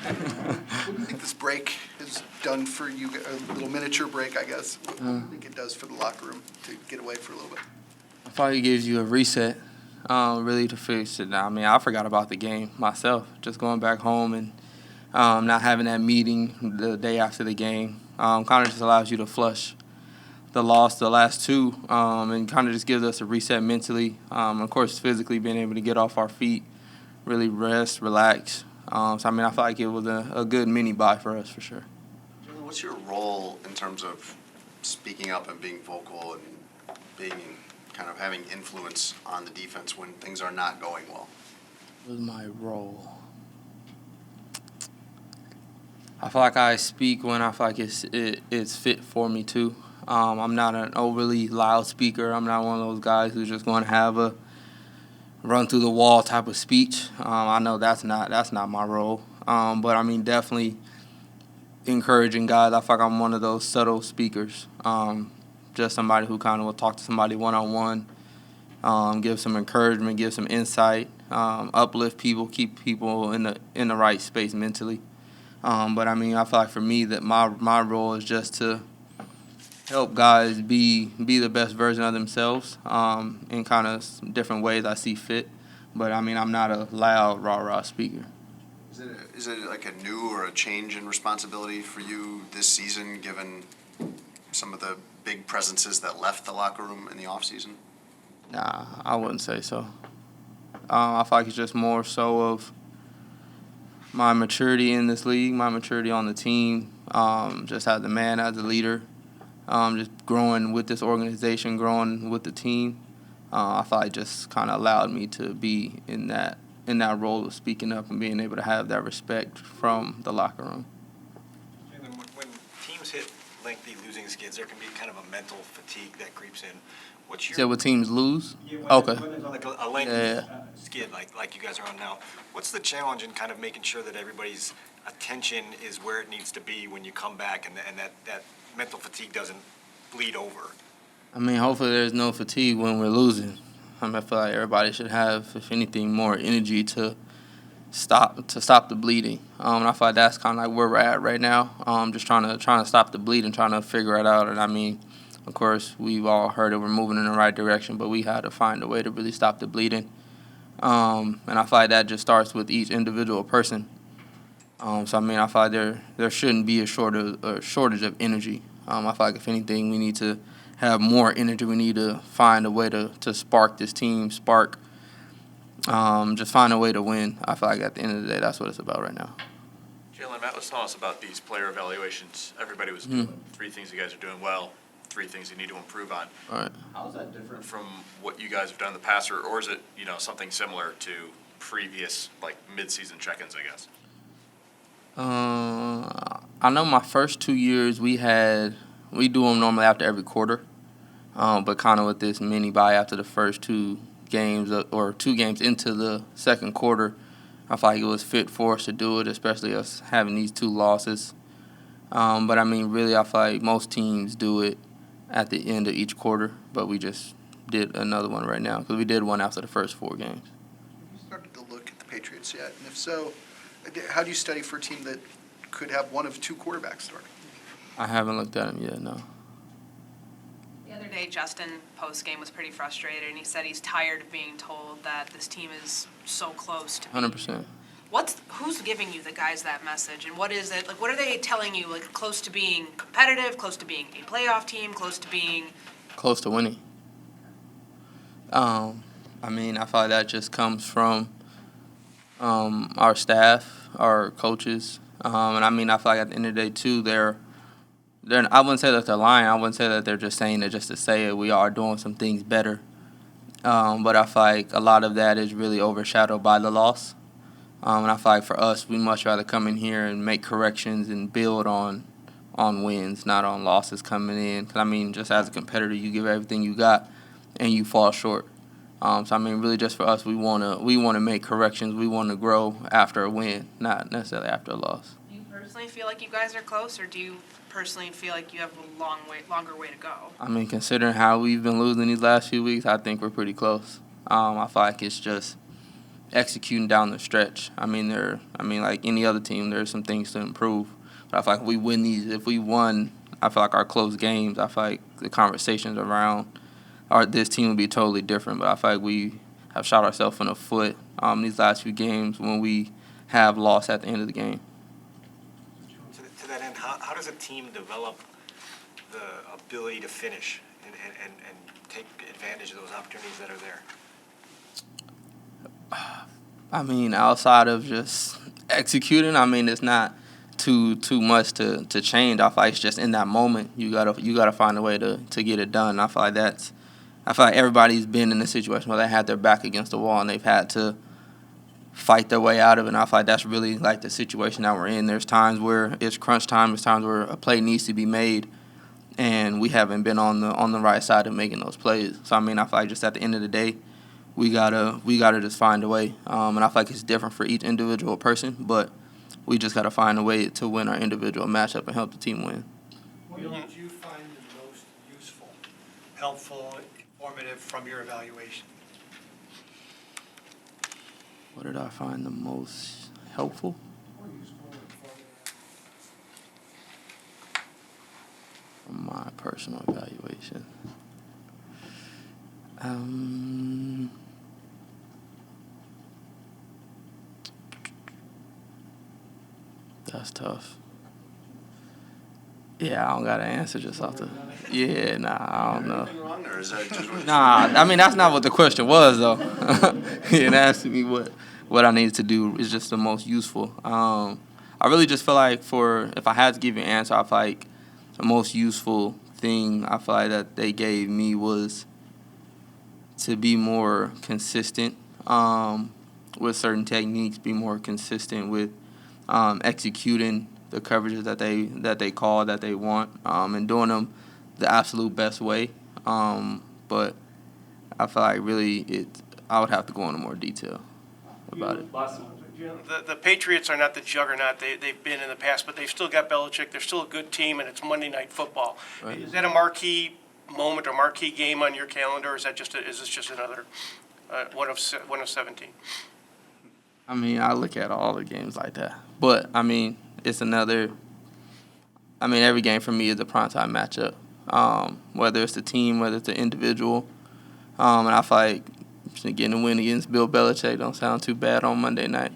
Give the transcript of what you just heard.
What do you think this break has done for you, a little miniature break, I guess? What do you think it does for the locker room to get away for a little bit? It probably gives you a reset, really to fix it. I mean, I forgot about the game myself, just going back home and not having that meeting the day after the game. Kind of just allows you to flush the loss, the last two, and kind of just gives us a reset mentally. Of course, physically being able to get off our feet, really rest, relax. So, I mean, I feel like it was a good mini-bye for us for sure. Jaylon, what's your role in terms of speaking up and being vocal and being kind of having influence on the defense when things are not going well? What was my role? I feel like I speak when I feel like it's fit for me to. I'm not an overly loud speaker. I'm not one of those guys who's just going to have a run through the wall type of speech. I know that's not my role. But I mean, definitely encouraging guys. I feel like I'm one of those subtle speakers. Just somebody who kind of will talk to somebody one-on-one, give some encouragement, give some insight, uplift people, keep people in the right space mentally. But I mean, I feel like for me that my role is just to help guys be the best version of themselves in kind of different ways I see fit. But I mean, I'm not a loud rah-rah speaker. Is it like a new or a change in responsibility for you this season, given some of the big presences that left the locker room in the offseason? Nah, I wouldn't say so. I feel like it's just more so of my maturity in this league, my maturity on the team, just as a man, as a leader, just growing with this organization, growing with the team. I feel like just kind of allowed me to be in that role of speaking up and being able to have that respect from the locker room. When teams hit lengthy losing skids, there can be kind of a mental fatigue that creeps in. What's your? You said what teams lose? Yeah, Okay. When there's like a lengthy skid like you guys are on now, what's the challenge in kind of making sure that everybody's attention is where it needs to be when you come back, and that mental fatigue doesn't bleed over? I mean, hopefully there's no fatigue when we're losing. I feel like everybody should have, if anything, more energy to stop the bleeding. And I feel like that's kind of like where we're at right now. Just trying to stop the bleeding, trying to figure it out. And I mean, of course, we've all heard that we're moving in the right direction, but we had to find a way to really stop the bleeding. And I feel like that just starts with each individual person. So I mean, I feel like there shouldn't be a shortage of energy. I feel like if anything, we need to have more energy. We need to find a way to spark this team, just find a way to win. I feel like at the end of the day, that's what it's about right now. Jaylon, Matt was telling us about these player evaluations. Everybody was doing 3 things you guys are doing well, 3 things you need to improve on. All right. How is that different from what you guys have done in the past, or is it something similar to previous like mid-season check-ins, I guess? I know my first 2 years we do them normally after every quarter, but kind of with this mini bye after the first 2 games or 2 games into the second quarter, I feel like it was fit for us to do it, especially us having these 2 losses. But I mean, really, I feel like most teams do it at the end of each quarter, but we just did another one right now because we did one after the first 4 games. Have you started to look at the Patriots yet? And if so, how do you study for a team that could have one of 2 quarterbacks starting? I haven't looked at them yet, no. The other day, Justin, post-game, was pretty frustrated, and he said he's tired of being told that this team is so close to 100%. Who's giving you the guys that message, and what is it? Like, what are they telling you? Like, close to being competitive, close to being a playoff team, close to being... Close to winning. I mean, I feel like that just comes from our staff, our coaches. And I mean, I feel like at the end of the day, too, I wouldn't say that they're lying. I wouldn't say that they're just saying it just to say it. We are doing some things better. But I feel like a lot of that is really overshadowed by the loss. And I feel like for us, we much rather come in here and make corrections and build on wins, not on losses coming in. Because, I mean, just as a competitor, you give everything you got and you fall short. So, I mean, really just for us, we want to make corrections. We want to grow after a win, not necessarily after a loss. Do you personally feel like you guys are close, or do you personally feel like you have a longer way to go? I mean, considering how we've been losing these last few weeks, I think we're pretty close. I feel like it's just executing down the stretch. I mean, like any other team, there's some things to improve. But I feel like if we won, I feel like our close games, I feel like the conversations around this team would be totally different. But I feel like we have shot ourselves in the foot these last few games when we have lost at the end of the game. To that end, how does a team develop the ability to finish and take advantage of those opportunities that are there? I mean, outside of just executing, I mean, it's not too much to change. I feel like it's just in that moment you gotta find a way to get it done. I feel like everybody's been in a situation where they had their back against the wall and they've had to fight their way out of it. And I feel like that's really like the situation that we're in. There's times where it's crunch time. There's times where a play needs to be made, and we haven't been on the right side of making those plays. So I mean, I feel like just at the end of the day, we gotta just find a way. And I feel like it's different for each individual person, but we just gotta find a way to win our individual matchup and help the team win. What did you find the most useful, helpful, informative from your evaluation? What did I find the most helpful? From my personal evaluation. That's tough. Yeah, I don't got an answer just off the. Yeah, nah, I don't know. Anything wrong, or is that just what? Nah, I mean, that's not what the question was, though. He didn't ask me what I needed to do is just the most useful. I really just feel like if I had to give you an answer, I feel like the most useful thing I feel like that they gave me was to be more consistent with certain techniques, be more consistent with executing the coverages that they call, that they want, and doing them the absolute best way. But I feel like really I would have to go into more detail about it. The Patriots are not the juggernaut they've been in the past, but they've still got Belichick. They're still a good team, and it's Monday Night Football. Right. Is that a marquee moment or marquee game on your calendar, or is this just another one of 17? I mean, I look at all the games like that. But, I mean, every game for me is a primetime matchup, whether it's the team, whether it's the individual. And I feel like getting a win against Bill Belichick don't sound too bad on Monday night.